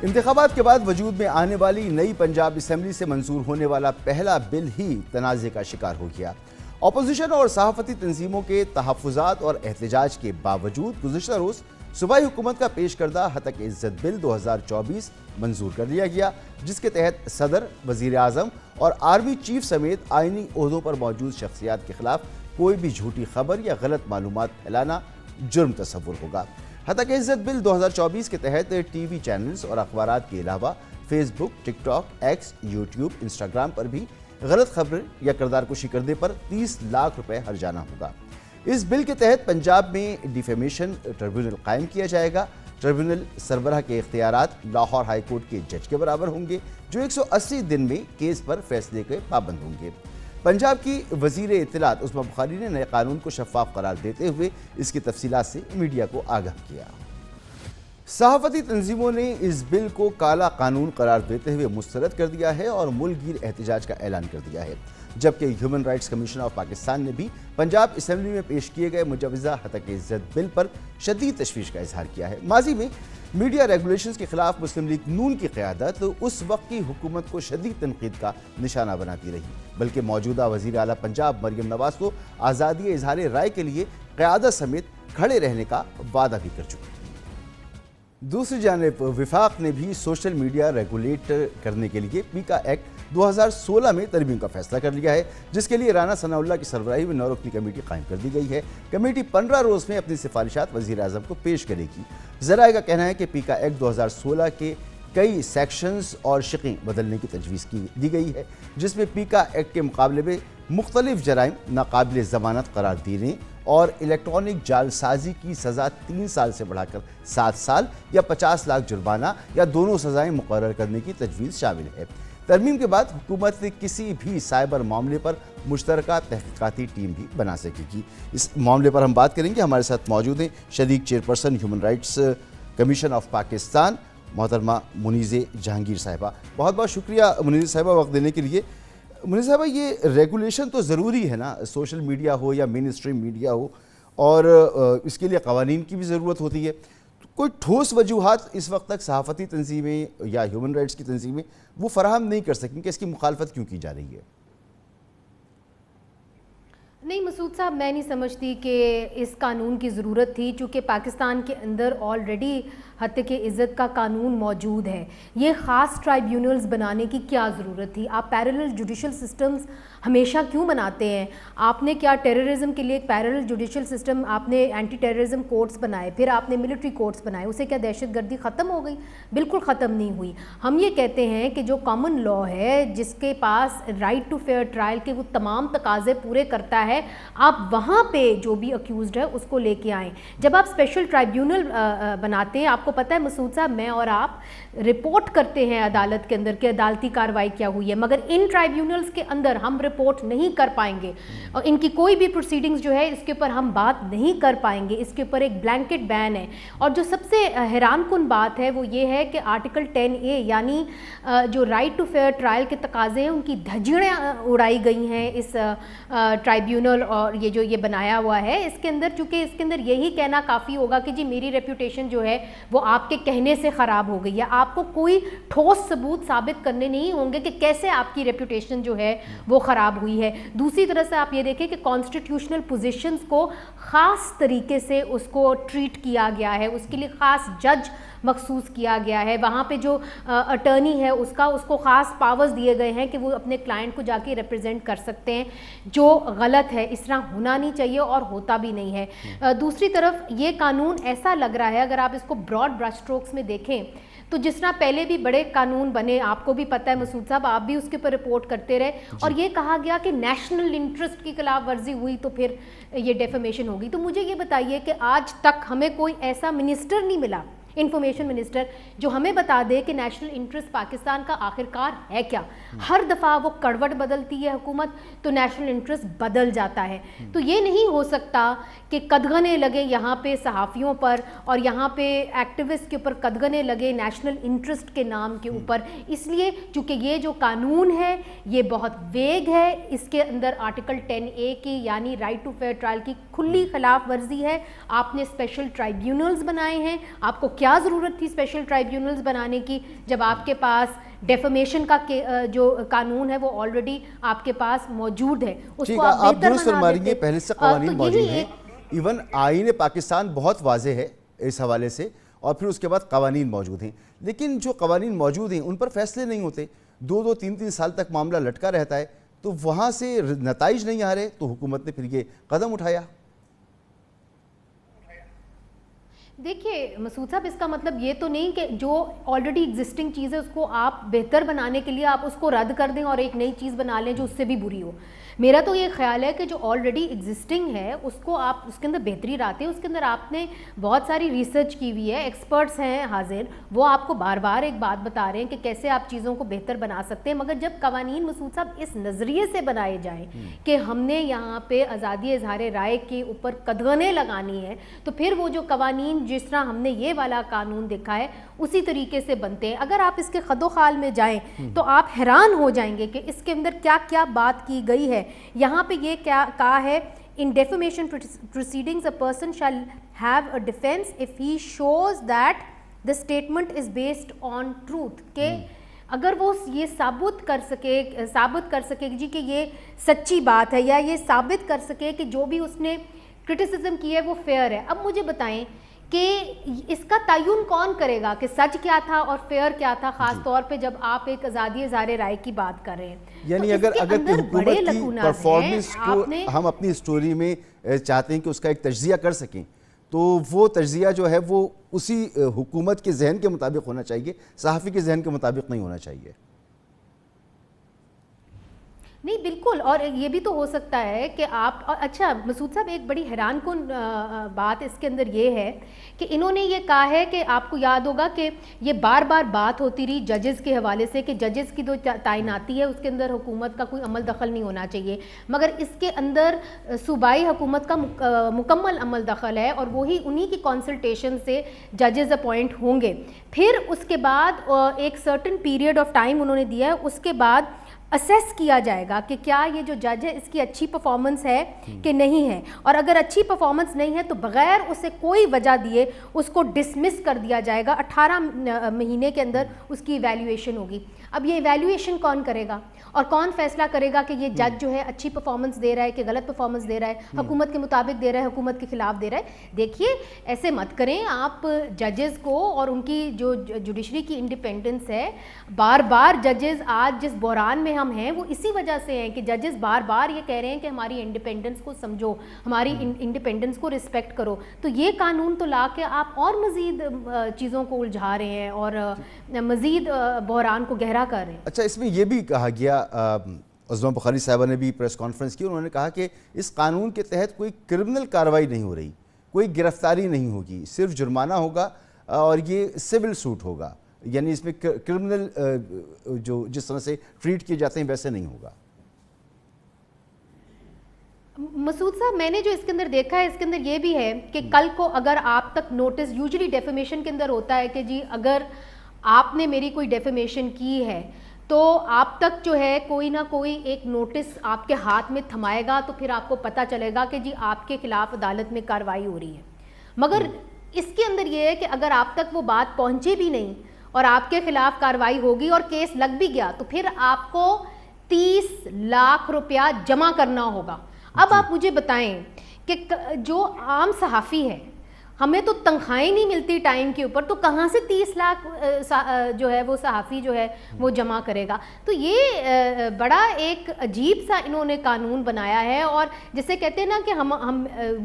انتخابات کے بعد وجود میں آنے والی نئی پنجاب اسمبلی سے منظور ہونے والا پہلا بل ہی تنازع کا شکار ہو گیا۔ اپوزیشن اور صحافتی تنظیموں کے تحفظات اور احتجاج کے باوجود گزشتہ روز صوبائی حکومت کا پیش کردہ ہتک عزت بل 2024 منظور کر لیا گیا، جس کے تحت صدر، وزیر اعظم اور آرمی چیف سمیت آئینی عہدوں پر موجود شخصیات کے خلاف کوئی بھی جھوٹی خبر یا غلط معلومات پھیلانا جرم تصور ہوگا۔ ہتک عزت بل 2024 کے تحت ٹی وی چینلز اور اخبارات کے علاوہ فیس بک، ٹک ٹاک، ایکس، یوٹیوب، انسٹاگرام پر بھی غلط خبریں یا کردار کشی کرنے پر 30 لاکھ روپے ہرجانہ ہوگا۔ اس بل کے تحت پنجاب میں ڈیفیمیشن ٹریبیونل قائم کیا جائے گا۔ ٹریبیونل سربراہ کے اختیارات لاہور ہائی کورٹ کے جج کے برابر ہوں گے، جو 180 دن میں کیس پر فیصلے کے پابند ہوں گے۔ پنجاب کی وزیر اطلاعات عظمیٰ بخاری نے نئے قانون کو شفاف قرار دیتے ہوئے اس کی تفصیلات سے میڈیا کو آگاہ کیا۔ صحافتی تنظیموں نے اس بل کو کالا قانون قرار دیتے ہوئے مسترد کر دیا ہے اور ملک گیر احتجاج کا اعلان کر دیا ہے، جبکہ human rights commission of Pakistan نے بھی پنجاب اسمبلی میں پیش کیے گئے مجوزہ ہتک عزت بل پر شدید تشویش کا اظہار کیا ہے۔ ماضی میں میڈیا ریگولیشنز کے خلاف مسلم لیگ نون کی قیادت اس وقت کی حکومت کو شدید تنقید کا نشانہ بناتی رہی، بلکہ موجودہ وزیر اعلیٰ پنجاب مریم نواز تو آزادی اظہار رائے کے لیے قیادت سمیت کھڑے رہنے کا وعدہ بھی کر چکی۔ دوسری جانب وفاق نے بھی سوشل میڈیا ریگولیٹ کرنے کے لیے پیکا ایکٹ 2016 میں ترمیم کا فیصلہ کر لیا ہے، جس کے لیے رانا ثناء اللہ کی سربراہی میں 9 رکنی کمیٹی قائم کر دی گئی ہے۔ کمیٹی 15 روز میں اپنی سفارشات وزیر اعظم کو پیش کرے گی۔ ذرائع کا کہنا ہے کہ پیکا ایکٹ 2016 کے کئی سیکشنز اور شقیں بدلنے کی تجویز دی گئی ہے، جس میں پیکا ایکٹ کے مقابلے میں مختلف جرائم ناقابل ضمانت قرار دینے اور الیکٹرانک جعل سازی کی سزا 3 سال سے بڑھا کر 7 سال یا 50 لاکھ جرمانہ یا دونوں سزائیں مقرر کرنے کی تجویز شامل ہے۔ ترمیم کے بعد حکومت کسی بھی سائبر معاملے پر مشترکہ تحقیقاتی ٹیم بھی بنا سکے گی۔ اس معاملے پر ہم بات کریں گے، ہمارے ساتھ موجود ہیں شریک chairperson human rights commission of Pakistan محترمہ منیزہ جہانگیر صاحبہ۔ بہت بہت شکریہ منیزہ صاحبہ وقت دینے کے لیے۔ منیزہ صاحبہ، یہ ریگولیشن تو ضروری ہے نا، سوشل میڈیا ہو یا مین اسٹریم میڈیا ہو، اور اس کے لیے قوانین کی بھی ضرورت ہوتی ہے۔ کوئی ٹھوس وجوہات اس وقت تک صحافتی تنظیمیں یا ہیومن رائٹس کی تنظیمیں وہ فراہم نہیں کر سکیں کہ اس کی مخالفت کیوں کی جا رہی ہے؟ نہیں مسعود صاحب، میں نہیں سمجھتی کہ اس قانون کی ضرورت تھی، چونکہ پاکستان کے اندر آلریڈی ہتک عزت کا قانون موجود ہے۔ یہ خاص ٹرائیبیونلز بنانے کی کیا ضرورت تھی؟ آپ پیرلل جوڈیشل سسٹمز ہمیشہ کیوں بناتے ہیں؟ آپ نے کیا ٹیررزم کے لیے ایک پیرلل جوڈیشل سسٹم، آپ نے اینٹی ٹیررزم کورٹس بنائے، پھر آپ نے ملٹری کورٹس بنائے، اسے کیا دہشت گردی ختم ہو گئی؟ بالکل ختم نہیں ہوئی۔ ہم یہ کہتے ہیں کہ جو کامن لا ہے، جس کے پاس رائٹ ٹو فیئر ٹرائل کے وہ تمام تقاضے پورے کرتا ہے، آپ وہاں پہ جو بھی اکیوزڈ ہے اس کو لے کے آئیں۔ جب آپ اسپیشل ٹرائیبیونل بناتے ہیں، آپ کو پتہ ہے مسعود صاحب، میں اور آپ رپورٹ کرتے ہیں عدالت کے اندر کہ عدالتی کارروائی کیا ہوئی ہے، مگر ان ٹرائیبیونلز کے اندر ہم رپورٹ نہیں کر پائیں گے، اور ان کی کوئی بھی پروسیڈنگز جو ہے اس کے اوپر ہم بات نہیں کر پائیں گے۔ اس کے اوپر ایک بلینکٹ بین ہے، اور جو سب سے حیران کن بات ہے وہ یہ ہے کہ آرٹیکل 10A یعنی جو رائٹ ٹو فیئر ٹرائل کے تقاضے ہیں، ان کی دھجیاں اڑائی گئی ہیں اس ٹرائیبیونل اور یہ بنایا ہوا ہے اس کے اندر، چونکہ اس کے اندر یہی کہنا کافی ہوگا کہ جی میری ریپوٹیشن جو ہے وہ آپ کے کہنے سے خراب ہو گئی ہے۔ آپ کو کوئی ٹھوس ثبوت ثابت کرنے نہیں ہوں گے کہ کیسے آپ کی ریپوٹیشن جو ہے وہ خراب ہوئی ہے۔ دوسری طرح سے آپ یہ دیکھیں کہ کانسٹیٹیوشنل پوزیشنز کو خاص طریقے سے اس کو ٹریٹ کیا گیا ہے، اس کے لیے خاص جج مخصوص کیا گیا ہے، وہاں پہ جو اٹرنی ہے اس کو خاص پاورز دیے گئے ہیں کہ وہ اپنے کلائنٹ کو جا کے ریپرزینٹ کر سکتے ہیں، جو غلط ہے، اس طرح ہونا نہیں چاہیے اور ہوتا بھی نہیں ہے۔ دوسری طرف یہ قانون ایسا لگ رہا ہے، اگر آپ اس کو براڈ برش اسٹروکس میں دیکھیں تو جس طرح پہلے بھی بڑے قانون بنے، آپ کو بھی پتہ ہے مسعود صاحب، آپ بھی اس کے اوپر رپورٹ کرتے رہے، اور یہ کہا گیا کہ نیشنل انٹرسٹ کی خلاف ورزی ہوئی تو پھر یہ ڈیفیمیشن ہوگی۔ تو مجھے یہ بتائیے کہ آج تک ہمیں کوئی ایسا منسٹر نہیں ملا، انفارمیشن منسٹر، جو ہمیں بتا دے کہ نیشنل انٹرسٹ پاکستان کا آخرکار ہے کیا۔ ہر دفعہ وہ کڑوٹ بدلتی ہے حکومت تو نیشنل انٹرسٹ بدل جاتا ہے۔ تو یہ نہیں ہو سکتا کہ قدغنے لگے یہاں پہ صحافیوں پر اور یہاں پہ ایکٹیوسٹ کے اوپر قدغنے لگے نیشنل انٹرسٹ کے نام کے اوپر، اس لیے چونکہ یہ جو قانون ہے یہ بہت ویگ ہے، اس کے اندر آرٹیکل 10A کی یعنی رائٹ ٹو فیئر ٹرائل کی کھلی خلاف ورزی ہے۔ آپ نے اسپیشل ٹرائیبیونلز بنائے ہیں، آپ کو کیا کیا ضرورت تھی اسپیشل ٹرائیبیونلز بنانے کی جب آپ کے پاس ڈیفیمیشن کا جو قانون ہے وہ آلریڈی آپ کے پاس موجود ہے؟ اس کو آپ درست فرما رہی ہیں، پہلے سے قوانین موجود ہیں، ایون آئین پاکستان بہت واضح ہے اس حوالے سے، اور پھر اس کے بعد قوانین موجود ہیں، لیکن جو قوانین موجود ہیں ان پر فیصلے نہیں ہوتے، 2-3 سال تک معاملہ لٹکا رہتا ہے، تو وہاں سے نتائج نہیں آ رہے، تو حکومت نے پھر یہ قدم اٹھایا۔ دیکھیے مسعود صاحب، اس کا مطلب یہ تو نہیں کہ جو آلریڈی ایگزسٹنگ چیز ہے اس کو آپ بہتر بنانے کے لیے آپ اس کو رد کر دیں اور ایک نئی چیز بنا لیں جو اس سے بھی بری ہو۔ میرا تو یہ خیال ہے کہ جو آلریڈی ایگزسٹنگ ہے اس کو آپ اس کے اندر بہتری لاتے ہیں، اس کے اندر آپ نے بہت ساری ریسرچ کی ہوئی ہے، ایکسپرٹس ہیں حاضر، وہ آپ کو بار بار ایک بات بتا رہے ہیں کہ کیسے آپ چیزوں کو بہتر بنا سکتے ہیں، مگر جب قوانین مسعود صاحب اس نظریے سے بنائے جائیں کہ ہم نے یہاں پہ آزادی اظہار رائے کے اوپر قدغنیں لگانی ہے، تو پھر وہ جو قوانین جس طرح ہم نے یہ والا قانون دیکھا ہے اسی طریقے سے بنتے ہیں۔ اگر آپ اس کے خد و خال میں جائیں تو آپ حیران ہو جائیں گے کہ اس کے اندر کیا کیا بات کی گئی ہے۔ یہاں پہ یہ کیا کہا ہے، in defamation proceedings a person shall have a defense if he shows that the statement is based on truth، کہ اگر وہ یہ ثابت کر سکے جی کہ یہ سچی بات ہے، یا یہ ثابت کر سکے کہ جو بھی اس نے کرٹیسزم کی ہے وہ فیئر ہے۔ اب مجھے بتائیں کہ اس کا تعین کون کرے گا کہ سچ کیا تھا اور فیئر کیا تھا، خاص طور پہ جب آپ ایک آزادی اظہار رائے کی بات کر رہے ہیں؟ یعنی اگر حکومت کی پرفارمنس کو ہم اپنی سٹوری میں چاہتے ہیں کہ اس کا ایک تجزیہ کر سکیں، تو وہ تجزیہ جو ہے وہ اسی حکومت کے ذہن کے مطابق ہونا چاہیے، صحافی کے ذہن کے مطابق نہیں ہونا چاہیے۔ نہیں بالکل، اور یہ بھی تو ہو سکتا ہے کہ آپ، اچھا مسعود صاحب ایک بڑی حیران کن بات اس کے اندر یہ ہے کہ انہوں نے یہ کہا ہے کہ آپ کو یاد ہوگا کہ یہ بار بار بات ہوتی رہی ججز کے حوالے سے کہ ججز کی جو تعیناتی ہے اس کے اندر حکومت کا کوئی عمل دخل نہیں ہونا چاہیے، مگر اس کے اندر صوبائی حکومت کا مکمل عمل دخل ہے، اور وہی انہی کی کنسلٹیشن سے ججز اپوائنٹ ہوں گے۔ پھر اس کے بعد ایک سرٹن پیریڈ آف ٹائم انہوں نے دیا ہے، اس کے بعد اسیس کیا جائے گا کہ کیا یہ جو جج ہے اس کی اچھی پرفارمنس ہے کہ نہیں ہے، اور اگر اچھی پرفارمنس نہیں ہے تو بغیر اسے کوئی وجہ دیے اس کو ڈسمس کر دیا جائے گا۔ 18 مہینے کے اندر اس کی ایویلیویشن ہوگی۔ اب یہ ایویلیویشن کون کرے گا اور کون فیصلہ کرے گا کہ یہ جج جو ہے اچھی پرفارمنس دے رہا ہے کہ غلط پرفارمنس دے رہا ہے، حکومت کے مطابق دے رہا ہے، حکومت کے خلاف دے رہا ہے؟ دیکھیے ایسے مت کریں آپ ججز کو، اور ان کی جو جوڈیشری کی انڈیپینڈنس ہے، بار بار ججز آج جس بحران میں ہم ہیں وہ اسی وجہ سے ہیں کہ ججز بار بار یہ کہہ رہے ہیں کہ ہماری انڈیپینڈنس کو سمجھو، ہماری انڈیپینڈنس کو رسپیکٹ کرو، تو یہ قانون تو لا کے آپ اور مزید چیزوں کو الجھا رہے ہیں اور مزید بحران کو گہرا کر رہے ہیں۔ اچھا، اس میں یہ بھی کہا گیا، عظمہ بخاری صاحبہ نے بھی پریس کانفرنس کی، انہوں نے کہا کہ اس قانون کے تحت کوئی کرمنل کارروائی نہیں ہو رہی، کوئی گرفتاری نہیں ہوگی، صرف جرمانہ ہوگا اور یہ سول سوٹ ہوگا، یعنی اس میں کرمنل جو جس طرح سے ٹریٹ کیے جاتے ہیں ویسے نہیں ہوگا۔ مسعود صاحب میں نے جو اس کے اندر دیکھا ہے اس کے اندر یہ بھی ہے کہ کل کو اگر آپ تک نوٹس، یوزلی ڈیفیمیشن کے اندر ہوتا ہے کہ جی اگر آپ نے میری کوئی ڈیفیمیشن کی ہے تو آپ تک جو ہے کوئی نہ کوئی ایک نوٹس آپ کے ہاتھ میں تھمائے گا، تو پھر آپ کو پتہ چلے گا کہ جی آپ کے خلاف عدالت میں کارروائی ہو رہی ہے۔ مگر اس کے اندر یہ ہے کہ اگر آپ تک وہ بات پہنچے بھی نہیں اور آپ کے خلاف کارروائی ہوگی اور کیس لگ بھی گیا تو پھر آپ کو 30 لاکھ روپیہ جمع کرنا ہوگا۔ اب آپ مجھے بتائیں کہ جو عام صحافی ہے، ہمیں تو تنخواہیں نہیں ملتی ٹائم کے اوپر، تو کہاں سے 30 لاکھ جو ہے وہ صحافی جو ہے وہ جمع کرے گا؟ تو یہ بڑا ایک عجیب سا انہوں نے قانون بنایا ہے، اور جسے کہتے ہیں نا کہ ہم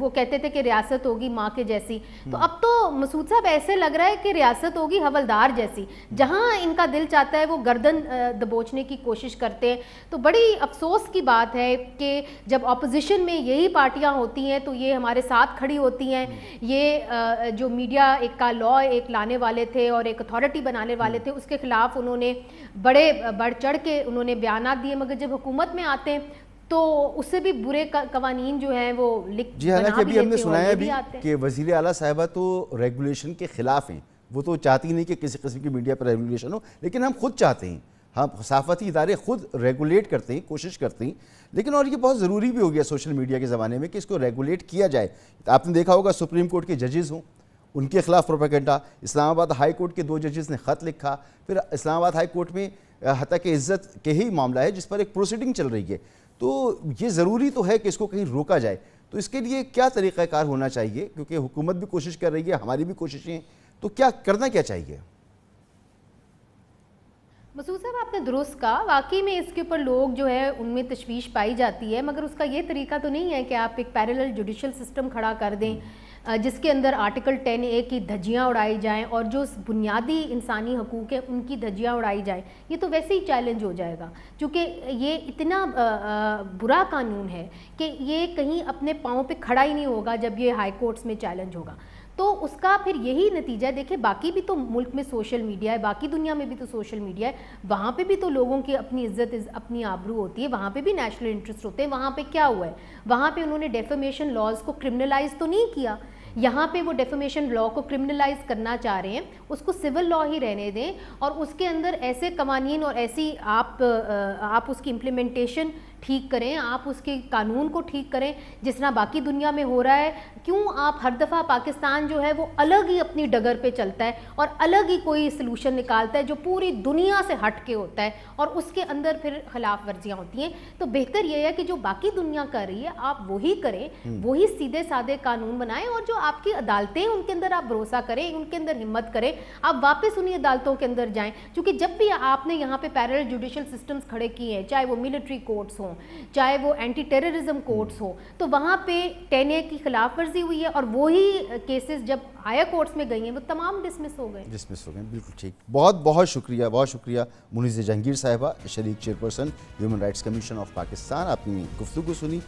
وہ کہتے تھے کہ ریاست ہوگی ماں کے جیسی، تو اب تو مسعود صاحب ایسے لگ رہا ہے کہ ریاست ہوگی حولدار جیسی، جہاں ان کا دل چاہتا ہے وہ گردن دبوچنے کی کوشش کرتے ہیں۔ تو بڑی افسوس کی بات ہے کہ جب اپوزیشن میں یہی پارٹیاں ہوتی ہیں تو یہ ہمارے ساتھ کھڑی ہوتی ہیں، یہ جو میڈیا ایک کا لا ایک لانے والے تھے اور ایک اتھارٹی بنانے والے تھے، اس کے خلاف انہوں نے بڑے بڑھ چڑھ کے انہوں نے بیانات دیے، مگر جب حکومت میں آتے ہیں تو اس سے بھی برے قوانین جو ہیں وہ لکھ جی، حالانکہ ابھی ہم نے سنایا بھی کہ وزیر اعلیٰ صاحبہ تو ریگولیشن کے خلاف ہیں، وہ تو چاہتی نہیں کہ کسی قسم کی میڈیا پر ریگولیشن ہو، لیکن ہم خود چاہتے ہیں، ہم صحافتی ادارے خود ریگولیٹ کرتے ہیں، کوشش کرتے ہیں، لیکن اور یہ بہت ضروری بھی ہو گیا سوشل میڈیا کے زمانے میں کہ اس کو ریگولیٹ کیا جائے۔ آپ نے دیکھا ہوگا سپریم کورٹ کے ججز ہوں، ان کے خلاف پروپیگنڈا. اسلام آباد ہائی کورٹ کے 2 ججز نے خط لکھا, پھر اسلام آباد ہائی کورٹ میں حتیٰ کہ عزت کے ہی معاملہ ہے جس پر ایک پروسیڈنگ چل رہی ہے. تو یہ ضروری تو ہے کہ اس کو کہیں روکا جائے. تو اس کے لیے کیا طریقہ کار ہونا چاہیے, کیونکہ حکومت بھی کوشش کر رہی ہے, ہماری بھی کوششیں, تو کیا کرنا کیا چاہیے؟ مسعود صاحب آپ نے درست کہا, واقعی میں اس کے اوپر لوگ جو ہے ان میں تشویش پائی جاتی ہے, مگر اس کا یہ طریقہ تو نہیں ہے کہ آپ ایک پیرلل جوڈیشل سسٹم کھڑا کر دیں جس کے اندر آرٹیکل 10A کی دھجیاں اڑائی جائیں اور جو بنیادی انسانی حقوق ہیں ان کی دھجیاں اڑائی جائیں. یہ تو ویسے ہی چیلنج ہو جائے گا, چونکہ یہ اتنا برا قانون ہے کہ یہ کہیں اپنے پاؤں پہ کھڑا ہی نہیں ہوگا جب یہ ہائی کورٹس میں چیلنج ہوگا. تو اس کا پھر یہی نتیجہ ہے. دیکھیں باقی بھی تو ملک میں سوشل میڈیا ہے, باقی دنیا میں بھی تو سوشل میڈیا ہے, وہاں پہ بھی تو لوگوں کی اپنی عزت اپنی آبرو ہوتی ہے, وہاں پہ بھی نیشنل انٹرسٹ ہوتے ہیں. وہاں پہ کیا ہوا ہے, وہاں پہ انہوں نے ڈیفیمیشن لاز کو کرمنلائز تو نہیں کیا. یہاں پہ وہ ڈیفیمیشن لا کو کرمنلائز کرنا چاہ رہے ہیں, اس کو سول لا ہی رہنے دیں اور اس کے اندر ایسے قوانین اور ایسی آپ اس کی امپلیمنٹیشن ٹھیک کریں, آپ اس کے قانون کو ٹھیک کریں جس طرح باقی دنیا میں ہو رہا ہے. کیوں آپ ہر دفعہ پاکستان جو ہے وہ الگ ہی اپنی ڈگر پہ چلتا ہے اور الگ ہی کوئی سلوشن نکالتا ہے جو پوری دنیا سے ہٹ کے ہوتا ہے اور اس کے اندر پھر خلاف ورزیاں ہوتی ہیں. تو بہتر یہ ہے کہ جو باقی دنیا کر رہی ہے آپ وہی کریں, وہی سیدھے سادے قانون بنائیں, اور جو آپ کی عدالتیں ہیں ان کے اندر آپ بھروسہ کریں, ان کے اندر ہمت کریں, آپ واپس انہی عدالتوں کے اندر جائیں. کیونکہ جب بھی آپ نے یہاں پہ پیرلل جوڈیشل سسٹمز کھڑے کیے ہیں, چاہے وہ ملٹری کورٹس ہوں, چاہے وہ اینٹی ٹیررزم کورٹس ہوں, تو وہاں پہ 10A کی خلاف ورزی ہوئی ہے اور وہی کیسز جب ہائر کورٹس میں گئی ہیں وہ تمام ڈسمس ہو گئے. بالکل ٹھیک. بہت بہت شکریہ منیزہ جہانگیر صاحبہ, شریک chairperson human rights commission of Pakistan. آپ نے گفتگو سنی.